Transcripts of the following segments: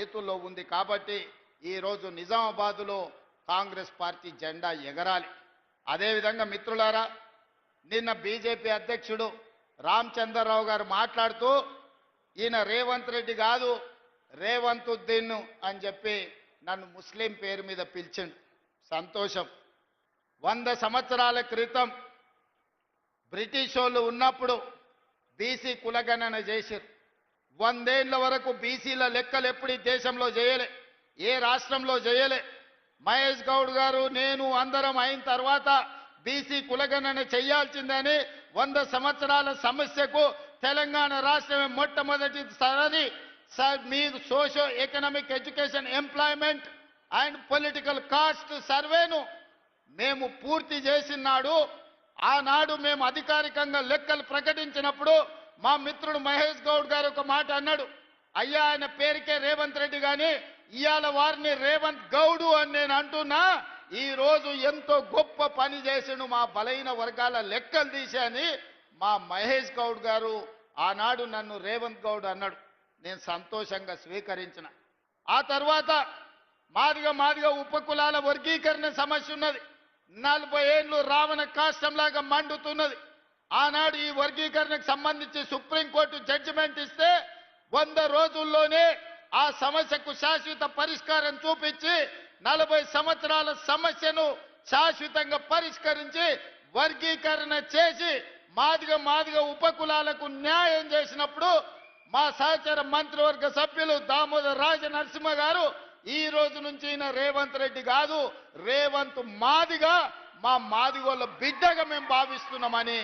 చేతుల్లో ఉంది కాబట్టి ఈరోజు నిజామాబాదులో కాంగ్రెస్ పార్టీ జెండా ఎగరాలి. అదేవిధంగా మిత్రులారా, నిన్న బీజేపీ అధ్యక్షుడు రామచంద్రరావు గారు మాట్లాడుతూ ఈయన రేవంత్ రెడ్డి కాదు రేవంతుద్దీన్ అని చెప్పి నన్ను ముస్లిం పేరు మీద పిలిచిండు. సంతోషం. 100 సంవత్సరాల క్రితం బ్రిటిష్ వాళ్ళు ఉన్నప్పుడు బీసీ కులగణన చేశారు. 100 ఏళ్ల వరకు బీసీల లెక్కలు ఎప్పుడు ఈ దేశంలో చేయలే, ఏ రాష్ట్రంలో చేయలే. మహేష్ గౌడ్ గారు నేను అందరం అయిన తర్వాత బీసీ కులగణన చేయాల్సిందని 100 సంవత్సరాల సమస్యకు తెలంగాణ రాష్ట్రమే మొట్టమొదటిసారి మీరు socio economic education employment and political cost సర్వేను మేము పూర్తి చేసినాడు. ఆనాడు మేము అధికారికంగా లెక్కలు ప్రకటించినప్పుడు మా మిత్రుడు మహేష్ గౌడ్ గారు ఒక మాట అన్నాడు, అయ్యా ఆయన పేరుకే రేవంత్ రెడ్డి కానీ ఇవాళ వారిని రేవంత్ గౌడు అని నేను అంటున్నా. ఈ రోజు ఎంతో గొప్ప పని చేసిండు మా బలైన వర్గాల లెక్కలు తీశాని మా మహేష్ గౌడ్ గారు ఆనాడు నన్ను రేవంత్ గౌడ్ అన్నాడు. నేను సంతోషంగా స్వీకరించిన. ఆ తర్వాత మాదిగా ఉపకులాల వర్గీకరణ సమస్య ఉన్నది. 40 ఏళ్ళు రావణ కాష్టంలాగా మండుతున్నది. ఆనాడు ఈ వర్గీకరణకు సంబంధించి సుప్రీంకోర్టు జడ్జిమెంట్ ఇస్తే 100 రోజుల్లోనే ఆ సమస్యకు శాశ్వత పరిష్కారం చూపించి 40 సంవత్సరాల సమస్యను శాశ్వతంగా పరిష్కరించి వర్గీకరణ చేసి మాదిగా ఉపకులాలకు న్యాయం చేసినప్పుడు మా సహచర మంత్రివర్గ సభ్యులు దామోదర్ రాజనరసింహ గారు ఈ రోజు నుంచి ఈయన రేవంత్ రెడ్డి కాదు రేవంత్ మాదిగా మా మాదిగోళ్ళ బిడ్డగా మేము భావిస్తున్నామని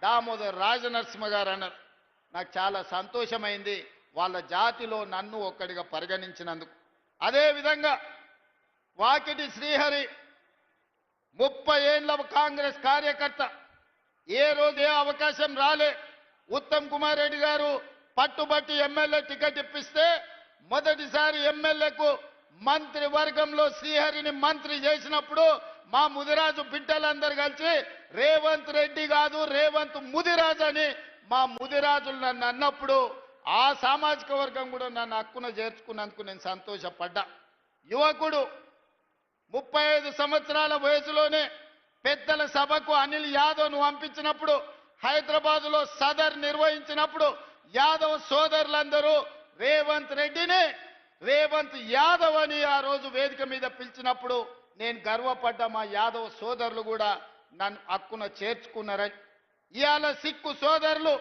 దామోదర్ రాజనరసింహ గారు అన్నారు. నాకు చాలా సంతోషమైంది వాళ్ళ జాతిలో నన్ను ఒక్కడిగా పరిగణించినందుకు. అదేవిధంగా వాకిటి శ్రీహరి 30 ఏళ్ల కాంగ్రెస్ కార్యకర్త, ఏ రోజు ఏ అవకాశం రాలే. ఉత్తమ్ కుమార్ రెడ్డి గారు పట్టుబట్టి ఎమ్మెల్యే టికెట్ ఇప్పిస్తే మొదటిసారి ఎమ్మెల్యేకు మంత్రివర్గంలో శ్రీహరిని మంత్రి చేసినప్పుడు మా ముదిరాజు బిడ్డలందరూ కలిసి రేవంత్ రెడ్డి కాదు రేవంత్ ముదిరాజు అని మా ముదిరాజులు నన్ను అన్నప్పుడు ఆ సామాజిక వర్గం కూడా నన్ను హక్కున చేర్చుకున్నందుకు నేను సంతోషపడ్డా. యువకుడు 35 సంవత్సరాల వయసులోనే పెద్దల సభకు అనిల్ యాదవ్ను పంపించినప్పుడు హైదరాబాదులో సదర్ నిర్వహించినప్పుడు యాదవ్ సోదరులందరూ రేవంత్ రెడ్డిని రేవంత్ యాదవ్ అని ఆ రోజు వేదిక మీద పిలిచినప్పుడు నేను గర్వపడ్డా. మా యాదవ్ సోదరులు కూడా నన్ను హక్కున చేర్చుకున్నారని. ఇవాళ సిక్కు సోదరులు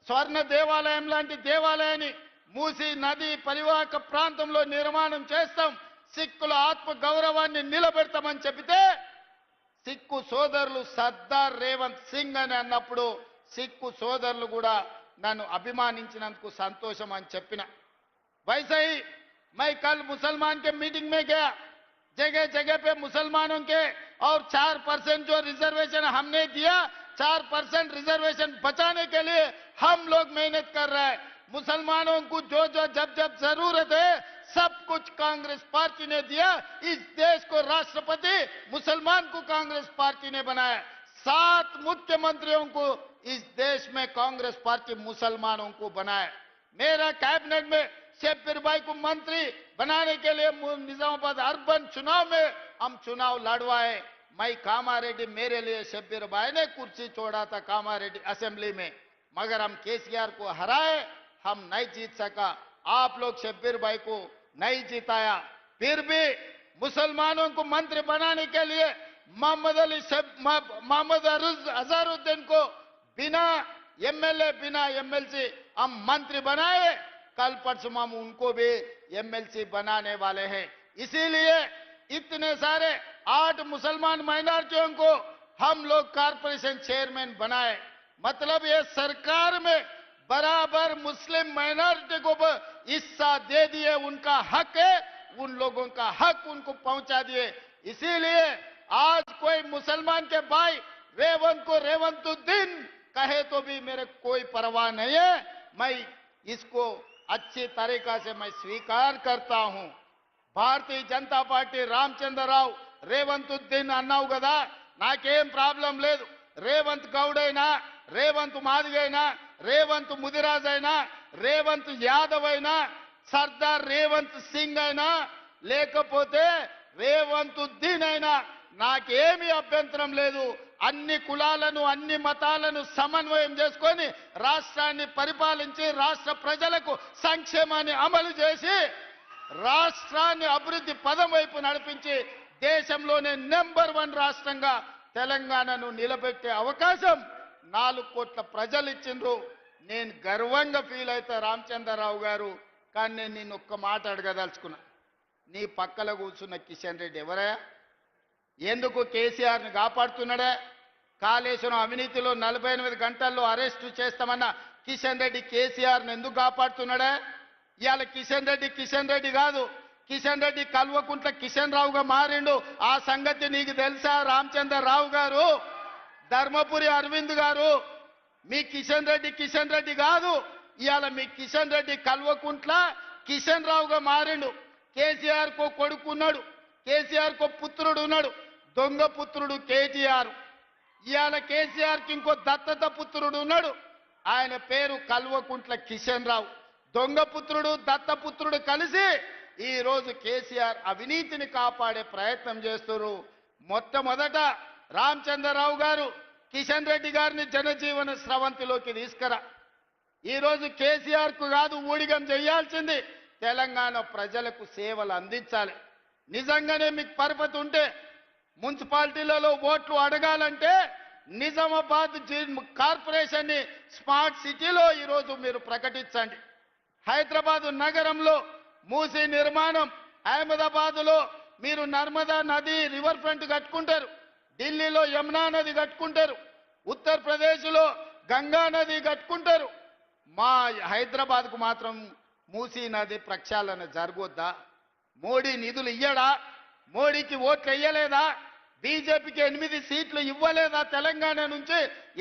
స్వర్ణ దేవాలయం లాంటి దేవాలయాన్ని మూసీ నది పరివాహక ప్రాంతంలో నిర్మాణం చేస్తాం, సిక్కుల ఆత్మ గౌరవాన్ని నిలబెడతామని చెబితే సిక్కు సోదరులు సర్దార్ రేవంత్ సింగ్ అని అన్నప్పుడు సిక్కు సోదరులు కూడా నన్ను అభిమానించినందుకు సంతోషం అని చెప్పిన. वैसे ही मैं कल मुसलमान के मीटिंग में गया, जगह जगह पे मुसलमानों के और 4% जो रिजर्वेशन हमने दिया 4% रिजर्वेशन बचाने के लिए हम लोग मेहनत कर रहे हैं. मुसलमानों को जो जब जरूरत है सब कुछ कांग्रेस पार्टी ने दिया. इस देश को राष्ट्रपति मुसलमान को कांग्रेस पार्टी ने बनाया. 7 मुख्यमंत्रियों को इस देश में कांग्रेस पार्टी मुसलमानों को बनाया. मेरा कैबिनेट में शब्बीर भाई को मंत्री बनाने के लिए निजामाबाद अर्बन चुनाव में हम चुनाव लड़वाए. मैं कामारेड्डी, मेरे लिए शब्बीर भाई ने कुर्सी छोड़ा था कामारेड्डी असेंबली में, मगर हम केसीआर को हराए, हम नहीं जीत सका. आप लोग शब्बीर भाई को नहीं जिताया. फिर भी मुसलमानों को मंत्री बनाने के लिए मोहम्मद अजहरुद्दीन को बिना एमएलए बिना एमएलसी हम मंत्री बनाए. कल परसों हम उनको भी एमएलसी बनाने वाले हैं. इसीलिए इतने सारे 8 मुसलमान माइनॉरिटियों को हम लोग कारपोरेशन चेयरमैन बनाए. मतलब ये सरकार में बराबर मुस्लिम माइनॉरिटी को हिस्सा दे दिए. उनका हक है, उन लोगों का हक उनको पहुंचा दिए. इसीलिए आज कोई मुसलमान के भाई रेवंत को रेवंतुद्दीन कहे तो भी मेरे कोई परवाह नहीं है. मैं इसको अच्छी तरीका से मैं स्वीकार करता हूं. भारतीय जनता पार्टी రామచంద్రరావు రేవంతుద్దీన్ అన్నావు కదా, నాకేం ప్రాబ్లం లేదు. రేవంత్ గౌడ్ అయినా రేవంత్ మాదిగైనా రేవంత్ ముదిరాజ్ అయినా రేవంత్ యాదవ్ అయినా సర్దార్ రేవంత్ సింగ్ అయినా లేకపోతే రేవంత్ ఉద్దీన్ అయినా నాకేమీ అభ్యంతరం లేదు. అన్ని కులాలను అన్ని మతాలను సమన్వయం చేసుకొని రాష్ట్రాన్ని పరిపాలించి రాష్ట్ర ప్రజలకు సంక్షేమాన్ని అమలు చేసి రాష్ట్రాన్ని అభివృద్ధి పదం వైపు నడిపించి దేశంలోనే నెంబర్ 1 రాష్ట్రంగా తెలంగాణను నిలబెట్టే అవకాశం 4 కోట్ల ప్రజలు ఇచ్చిండ్రు. నేను గర్వంగా ఫీల్ అవుతా రామచంద్రరావు గారు. కానీ నేను నిన్ను ఒక్క మాట అడగదలుచుకున్నా. నీ పక్కల కూర్చున్న కిషన్ రెడ్డి ఎవరయ్యా? ఎందుకు కేసీఆర్ని కాపాడుతున్నాడే? కాళేశ్వరం అవినీతిలో 48 గంటల్లో అరెస్టు చేస్తామన్న కిషన్ రెడ్డి కేసీఆర్ని ఎందుకు కాపాడుతున్నాడే? ఇవాళ కిషన్ రెడ్డి కాదు, కిషన్ రెడ్డి కల్వకుంట్ల కిషన్ రావుగా మారిండు. ఆ సంగతి నీకు తెలుసా రామచంద్రరావు గారు? ధర్మపురి అరవింద్ గారు, మీ కిషన్ రెడ్డి కాదు. ఇవాళ మీ కిషన్ రెడ్డి కల్వకుంట్ల కిషన్ రావుగా మారిండు. కేసీఆర్ కో కొడుకు ఉన్నాడు, కేసీఆర్ కో పుత్రుడు ఉన్నాడు, దొంగ పుత్రుడు కేటీఆర్. ఇవాళ కేసీఆర్కి ఇంకో దత్తత పుత్రుడు ఉన్నాడు, ఆయన పేరు కల్వకుంట్ల కిషన్ రావు. దొంగ పుత్రుడు దత్తపుత్రుడు కలిసి ఈ రోజు కేసీఆర్ అవినీతిని కాపాడే ప్రయత్నం చేస్తున్నారు. మొట్టమొదట రామచంద్రరావు గారు కిషన్ రెడ్డి గారిని జనజీవన స్రవంతిలోకి తీసుకురా. ఈరోజు కేసీఆర్కు కాదు ఊడిగం చేయాల్సింది, తెలంగాణ ప్రజలకు సేవలు అందించాలి. నిజంగానే మీకు పరపతి ఉంటే మున్సిపాలిటీలలో ఓట్లు అడగాలంటే నిజామాబాద్ కార్పొరేషన్ని స్మార్ట్ సిటీలో ఈరోజు మీరు ప్రకటించండి. హైదరాబాద్ నగరంలో మూసీ నిర్మాణం, అహ్మదాబాద్లో మీరు నర్మదా నది రివర్ ఫ్రంట్ కట్టుకుంటారు, ఢిల్లీలో యమునా నది కట్టుకుంటారు, ఉత్తరప్రదేశ్లో గంగా నది కట్టుకుంటారు. మా హైదరాబాద్కు మాత్రం మూసీ నది ప్రక్షాళన జరగొద్దా? మోడీ నిధులు ఇయ్యడా? మోడీకి ఓట్లు వేయలేదా? బీజేపీకి 8 సీట్లు ఇవ్వలేదా? తెలంగాణ నుంచి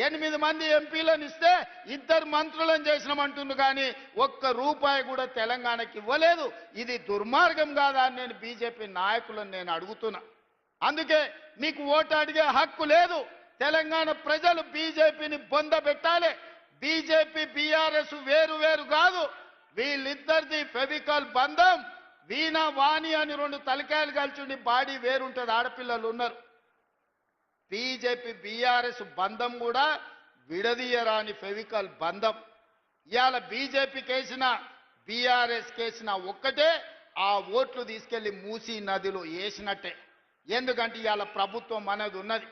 8 మంది ఎంపీలను ఇస్తే 2 మంత్రులను చేసినామంటుండు, కానీ ₹1 కూడా తెలంగాణకి ఇవ్వలేదు. ఇది దుర్మార్గం కాదా అని నేను బీజేపీ నాయకులను నేను అడుగుతున్నా. అందుకే మీకు ఓటు అడిగే హక్కు లేదు. తెలంగాణ ప్రజలు బీజేపీని బొందబెట్టాలి. బీజేపీ బీఆర్ఎస్ వేరు వేరు కాదు, వీళ్ళిద్దరిది ఫెవికాల్ బంధం. వీణ వాణి అని 2 తలకాయలు కలిసి బాడీ వేరుంటుంది, ఆడపిల్లలు ఉన్నారు. బీజేపీ బీఆర్ఎస్ బంధం కూడా విడదీయరాని ఫెవికాల్ బంధం. ఇవాళ బీజేపీ కేసిన బీఆర్ఎస్ కేసిన ఒక్కటే, ఆ ఓట్లు తీసుకెళ్లి మూసీ నదిలో వేసినట్టే. ఎందుకంటే ఇవాళ ప్రభుత్వం అనేది ఉన్నది,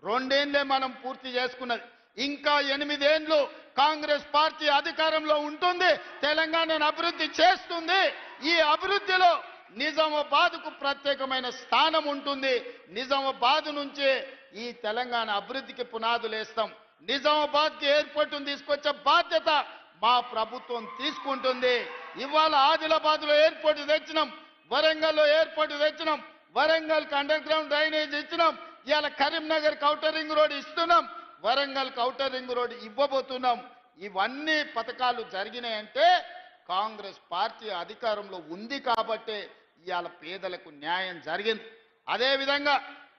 2 ఏళ్లే మనం పూర్తి చేసుకున్నది. ఇంకా 8 ఏళ్లు కాంగ్రెస్ పార్టీ అధికారంలో ఉంటుంది, తెలంగాణను అభివృద్ధి చేస్తుంది. ఈ అభివృద్ధిలో నిజామాబాద్కు ప్రత్యేకమైన స్థానం ఉంటుంది. నిజామాబాద్ నుంచే ఈ తెలంగాణ అభివృద్ధికి పునాదులు వేస్తాం. నిజామాబాద్కి ఎయిర్పోర్టును తీసుకొచ్చే బాధ్యత మా ప్రభుత్వం తీసుకుంటుంది. ఇవాళ ఆదిలాబాద్లో ఎయిర్పోర్టు తెచ్చినాం, వరంగల్లో ఎయిర్పోర్టు తెచ్చినాం, వరంగల్కి అండర్ గ్రౌండ్ డ్రైనేజ్ ఇచ్చినాం. ఇవాళ కరీంనగర్ ఔటర్ రింగ్ రోడ్ ఇస్తున్నాం, వరంగల్ ఔటర్ రింగ్ రోడ్ ఇవ్వబోతున్నాం. ఇవన్నీ పథకాలు జరిగినాయంటే కాంగ్రెస్ పార్టీ అధికారంలో ఉంది కాబట్టే ఇవాళ పేదలకు న్యాయం జరిగింది. అదేవిధంగా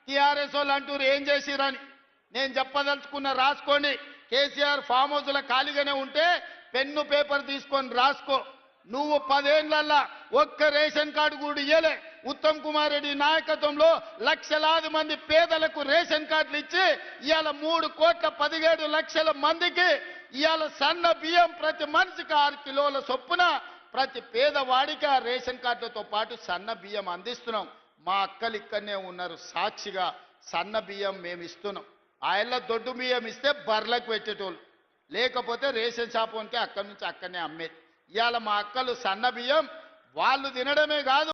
టీఆర్ఎస్ వాళ్ళు అంటూరు ఏం చేసిరని నేను చెప్పదలుచుకున్న, రాసుకోండి. కేసీఆర్ ఫామ్ హౌస్లో ఖాళీగానే ఉంటే పెన్ను పేపర్ తీసుకొని రాసుకో. నువ్వు 10 ఏళ్లల్లా ఒక్క రేషన్ కార్డు కూడా ఇయ్యలే. ఉత్తమ్ కుమార్ రెడ్డి నాయకత్వంలో లక్షలాది మంది పేదలకు రేషన్ కార్డులు ఇచ్చి ఇవాళ 3,17,00,000 మందికి ఇవాళ సన్న బియ్యం ప్రతి మనిషికి 6 కిలోల చొప్పున ప్రతి పేదవాడికి ఆ రేషన్ కార్డులతో పాటు సన్న బియ్యం అందిస్తున్నాం. మా అక్కలు ఇక్కడనే ఉన్నారు సాక్షిగా, సన్న బియ్యం మేము ఇస్తున్నాం. ఆయల్ల దొడ్డు బియ్యం ఇస్తే బర్లకు పెట్టేటోళ్ళు, లేకపోతే రేషన్ షాప్ ఉంటే అక్కడి నుంచి అక్కడనే అమ్మేది. ఇవాళ మా అక్కలు సన్న బియ్యం వాళ్ళు తినడమే కాదు,